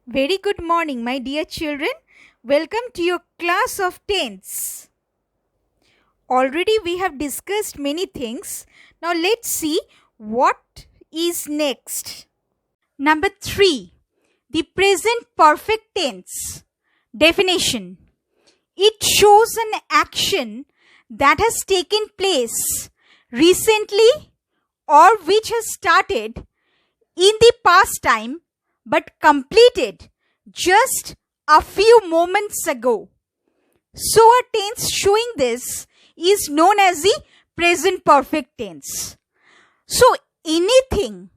Very good morning, my dear children. Welcome to your class of tense. Already we have discussed many things. Now let's see what is next. Number 3. The present perfect tense. Definition. It shows an action that has taken place recently or which has started in the past time but completed just a few moments ago. So a tense showing this is known as the present perfect tense. So anything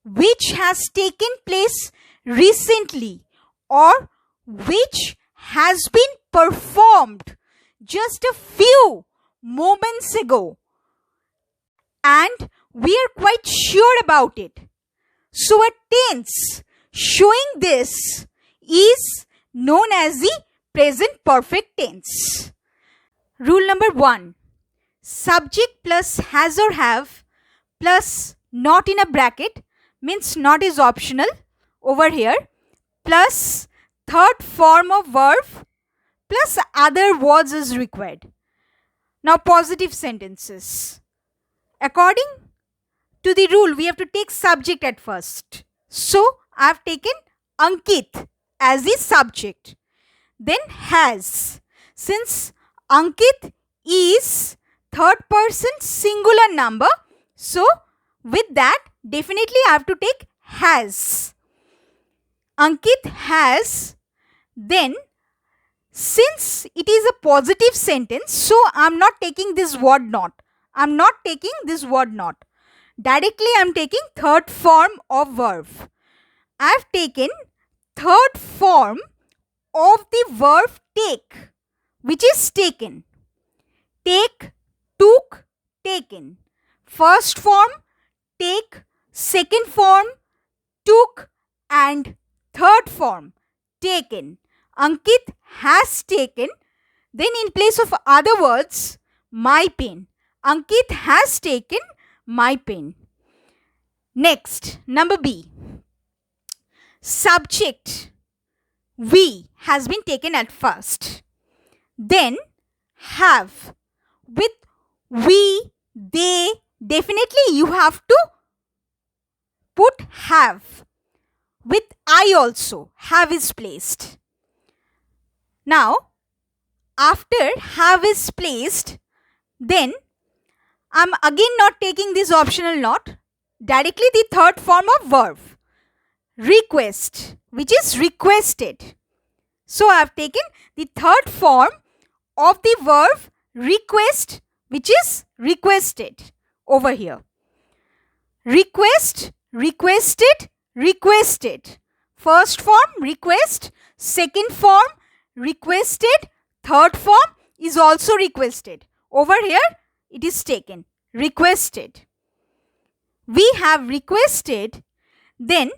which has taken place recently or which has been performed just a few moments ago and we are quite sure about it. So a tense showing this is known as the present perfect tense. Rule number 1. Subject plus has or have plus not in a bracket means not is optional over here plus third form of verb plus other words is required. Now positive sentences. According to the rule, we have to take subject at first. So, I have taken Ankit as the subject. Then has. Since Ankit is third person singular number, so with that, definitely I have to take has. Ankit has. Then, since it is a positive sentence, so I am not taking this word not. I am not taking this word not. Directly I am taking third form of verb. I have taken third form of the verb take, which is taken. Take, took, taken. First form, take, second form, took, and third form, taken. Ankit has taken. Then in place of other words, my pen. Ankit has taken my pen. Next, number B. Subject we has been taken at first. Then have. With we, they, definitely you have to put have. With I also, have is placed. Now, after have is placed, then I'm again not taking this optional not. Directly the third form of verb. Request, which is requested. So I have taken the third form of the verb request, which is requested over here. Request, requested, requested. First form request, second form requested, third form is also requested. Over here it is taken requested. We have requested, then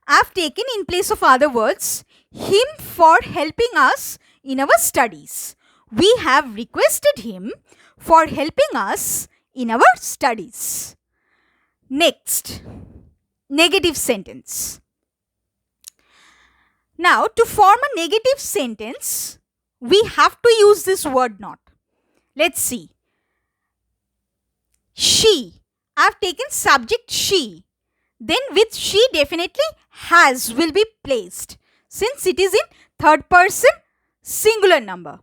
I have taken in place of other words him for helping us in our studies. We have requested him for helping us in our studies. Next, negative sentence. Now, to form a negative sentence, we have to use this word not. Let's see. She. I have taken subject she. Then with she definitely has will be placed since it is in third person singular number.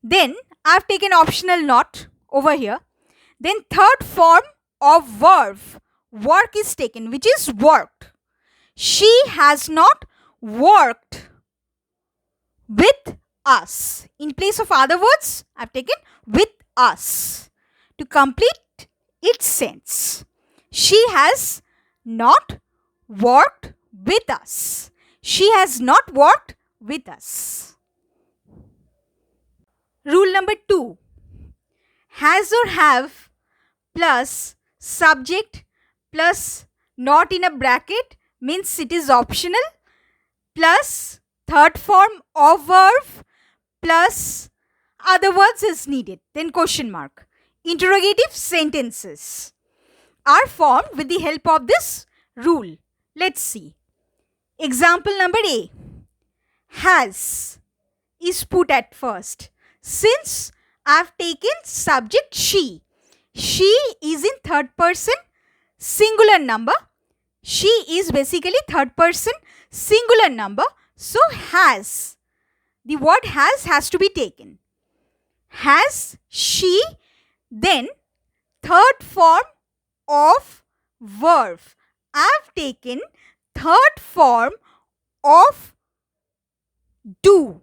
Then I have taken optional not over here. Then third form of verb work is taken, which is worked. She has not worked with us. In place of other words, I have taken with us to complete its sense. She has not worked with us. She has not worked with us. Rule number 2. Has or have plus subject plus not in a bracket means it is optional plus third form of verb plus other words is needed. Then question mark. Interrogative sentences are formed with the help of this rule. Let's see. Example number A. Has is put at first. Since I have taken subject she. She is in third person singular number. She is basically third person singular number. So has. The word has to be taken. Has she, then third form of verb. I have taken third form of do.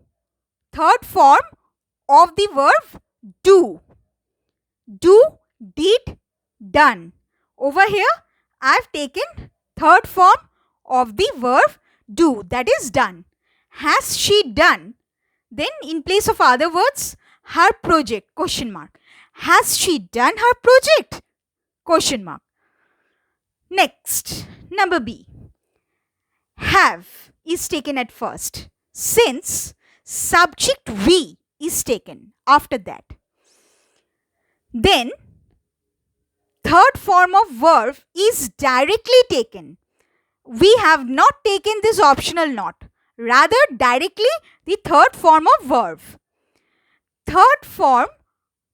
Third form of the verb do. Do, did, done. Over here, I have taken third form of the verb do, that is done. Has she done? Then in place of other words, her project, question mark. Has she done her project? Question mark. Next, number B. Have is taken at first. Since subject we is taken after that. Then third form of verb is directly taken. We have not taken this optional not. Rather directly the third form of verb. Third form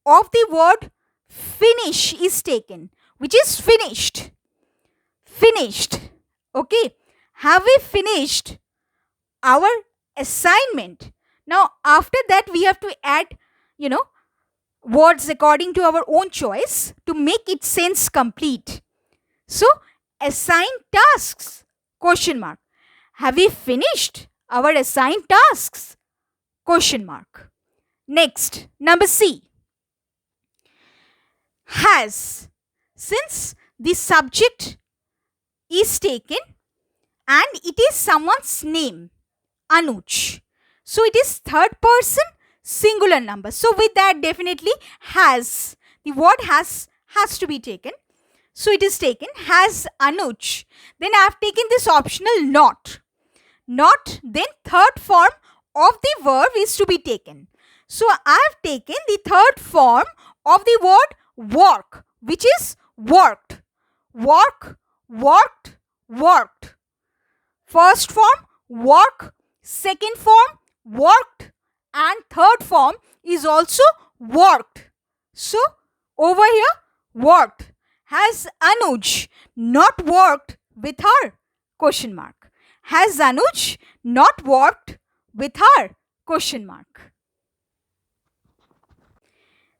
of the word finish is taken, which is finished. Finished. Okay. Have we finished our assignment? Now after that we have to add, words according to our own choice to make its sense complete. So assigned tasks, question mark. Have we finished our assigned tasks? Question mark. Next, number C. Has. Since the subject is taken and it is someone's name, Anuj. So it is third person singular number. So with that definitely has. The word has to be taken. So it is taken. Has Anuj. Then I have taken this optional not. Not, then third form of the verb is to be taken. So I have taken the third form of the word work, which is worked. Work, worked, worked. First form, work. Second form, worked. And third form is also worked. So over here, worked. Has Anuj not worked with her? Question mark. Has Anuj not worked with her? Question mark.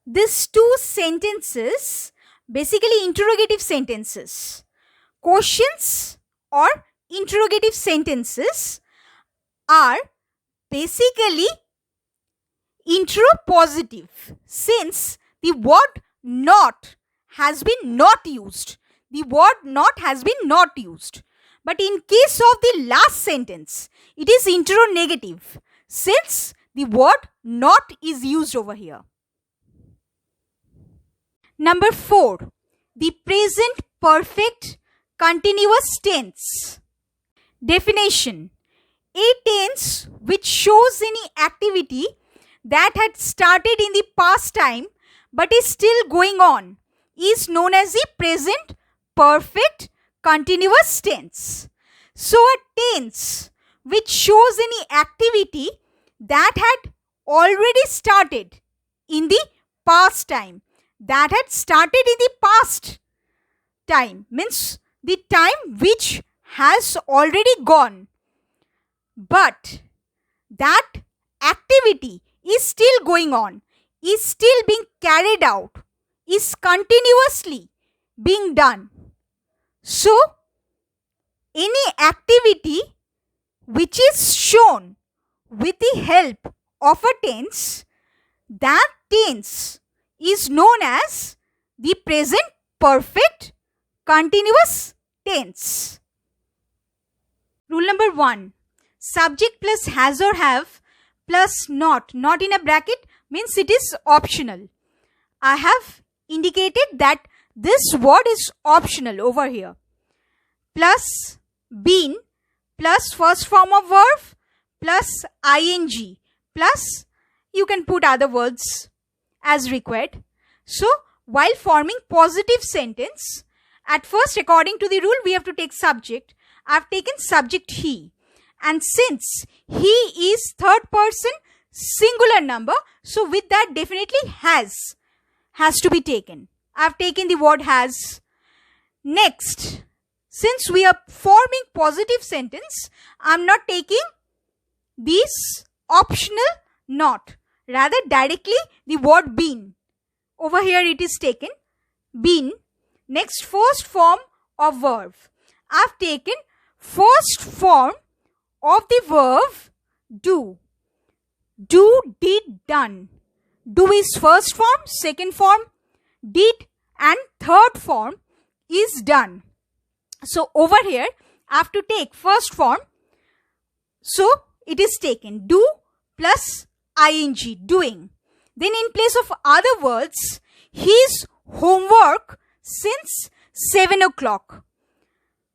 These two sentences, basically interrogative sentences. Questions or interrogative sentences are basically interrogative, since the word not has been not used. The word not has been not used. But in case of the last sentence, it is interrogative, since the word not is used over here. Number 4. The present perfect continuous tense. Definition. A tense which shows any activity that had started in the past time but is still going on is known as the present perfect continuous tense. So a tense which shows any activity that had already started in the past time, that had started in the past time, means the time which has already gone, but that activity is still going on, is still being carried out, is continuously being done. So any activity which is shown with the help of a tense, that tense is known as the present perfect continuous tense. Rule number 1. Subject plus has or have plus not in a bracket means it is optional. I have indicated that this word is optional over here. Plus been plus first form of verb plus ing plus you can put other words as required. So while forming positive sentence, at first according to the rule we have to take subject. I have taken subject he. And since he is third person singular number, so with that definitely has to be taken. I have taken the word has. Next, since we are forming positive sentence, I am not taking this optional not. Rather directly the word been. Over here it is taken. Been. Next, first form of verb. I have taken first form of the verb do. Do, did, done. Do is first form, second form, did, and third form is done. So over here I have to take first form. So it is taken do plus ing, doing. Then in place of other words, his homework since 7 o'clock.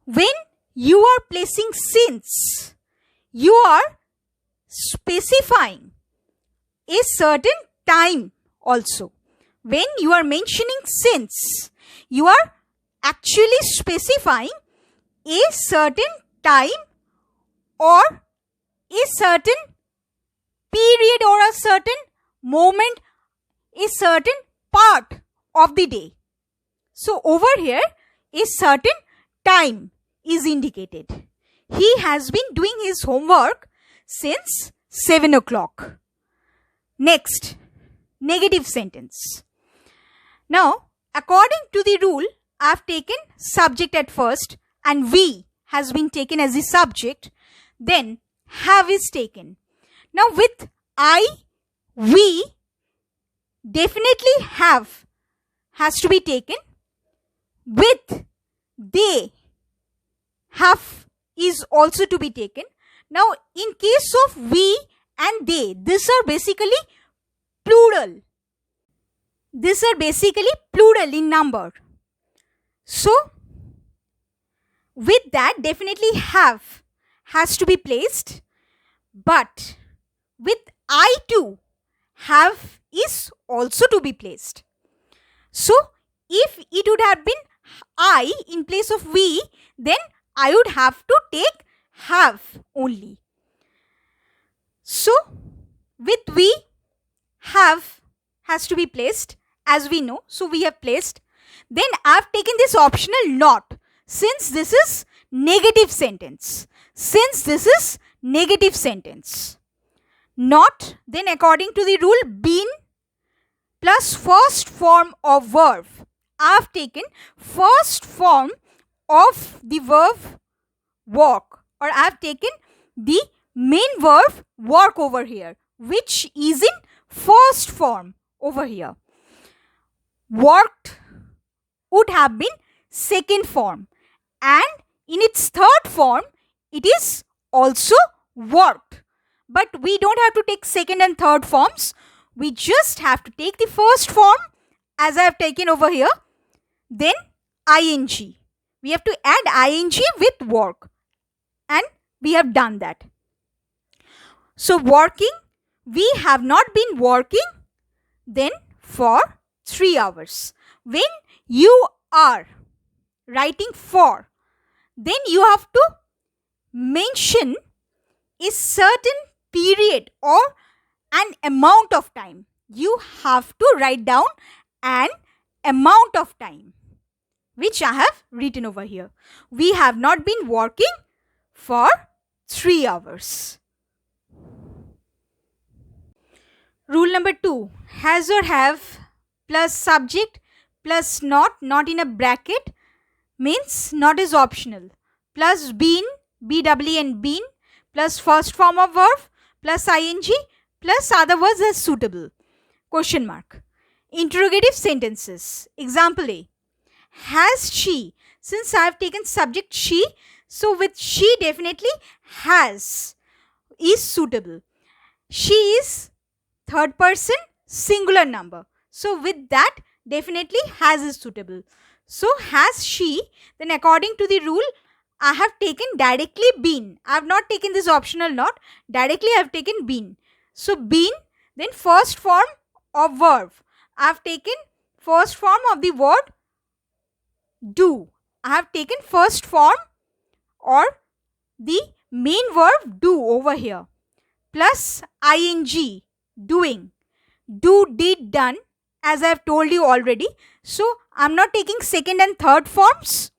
When you are placing since, you are specifying a certain time also. When you are mentioning since, you are actually specifying a certain time or a certain period or a certain moment, a certain part of the day. So over here, a certain time is indicated. He has been doing his homework since 7 o'clock. Next, negative sentence. Now, according to the rule, I have taken subject at first and we has been taken as the subject. Then have is taken. Now with I, we, definitely have has to be taken. With they, have is also to be taken. Now in case of we and they, these are basically plural. These are basically plural in number. So with that definitely have has to be placed. But with I too, have is also to be placed. So if it would have been I in place of we, then I would have to take have only. So with we, have has to be placed as we know. So we have placed. Then I have taken this optional not. Since this is negative sentence. Since this is negative sentence. Not, then according to the rule, been plus first form of verb. I have taken first form of the verb walk, or I have taken the main verb work over here, which is in first form over here. Worked would have been second form, and in its third form it is also worked. But we don't have to take second and third forms. We just have to take the first form as I have taken over here. Then ing. We have to add ing with work. And we have done that. So working, we have not been working then for 3 hours. When you are writing for, then you have to mention a certain period or an amount of time. You have to write down an amount of time, which I have written over here. We have not been working for 3 hours. Rule number 2. Has or have plus subject plus not in a bracket means not is optional. Plus been, BWN been, plus first form of verb, plus ing, plus other words as suitable. Question mark. Interrogative sentences. Example A. Has she? Since I have taken subject she, so with she definitely has is suitable. She is third person singular number. So with that definitely has is suitable. So has she, then according to the rule, I have taken directly been. I have not taken this optional not. Directly I have taken been. So been, then first form of verb. I have taken first form of the word do. I have taken first form or the main verb do over here plus ing, doing. Do, did, done, as I have told you already. So I'm not taking second and third forms.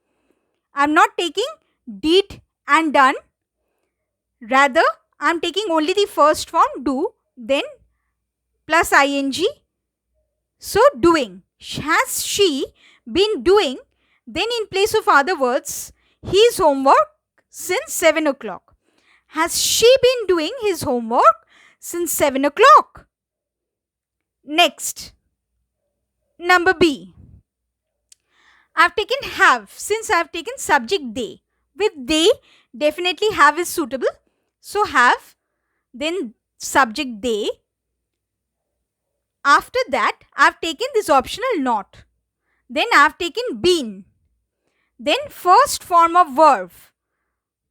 I'm not taking did and done. Rather, I'm taking only the first form, do, then plus ing. So doing. Has she been doing? Then in place of other words, his homework since 7 o'clock. Has she been doing his homework since 7 o'clock? Next, number B. I've taken have since I've taken subject they. With they, definitely have is suitable. So have, then subject they. After that, I've taken this optional not. Then I've taken been. Then first form of verb,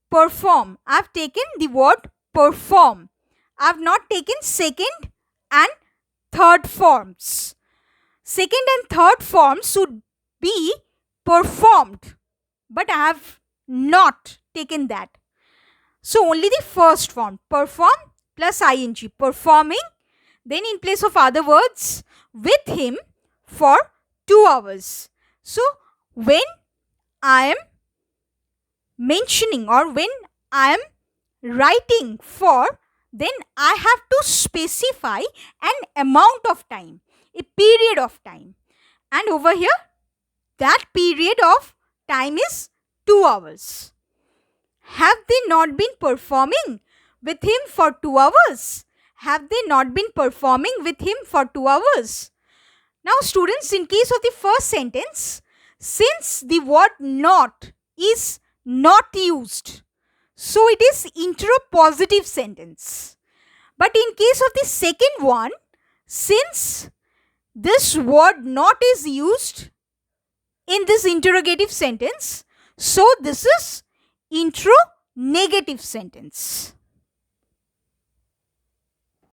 perform. I've taken the word perform. I've not taken second and third forms. Second and third forms should be performed, but I have not taken that. So only the first form, perform plus ing, performing. Then in place of other words, with him for 2 hours. So when I am mentioning or when I am writing for, then I have to specify an amount of time, a period of time. And over here, that period of time is 2 hours. Have they not been performing with him for 2 hours? Have they not been performing with him for 2 hours? Now students, in case of the first sentence, since the word not is not used, so it is interrogative sentence. But in case of the second one, since this word not is used in this interrogative sentence, so this is interrogative sentence.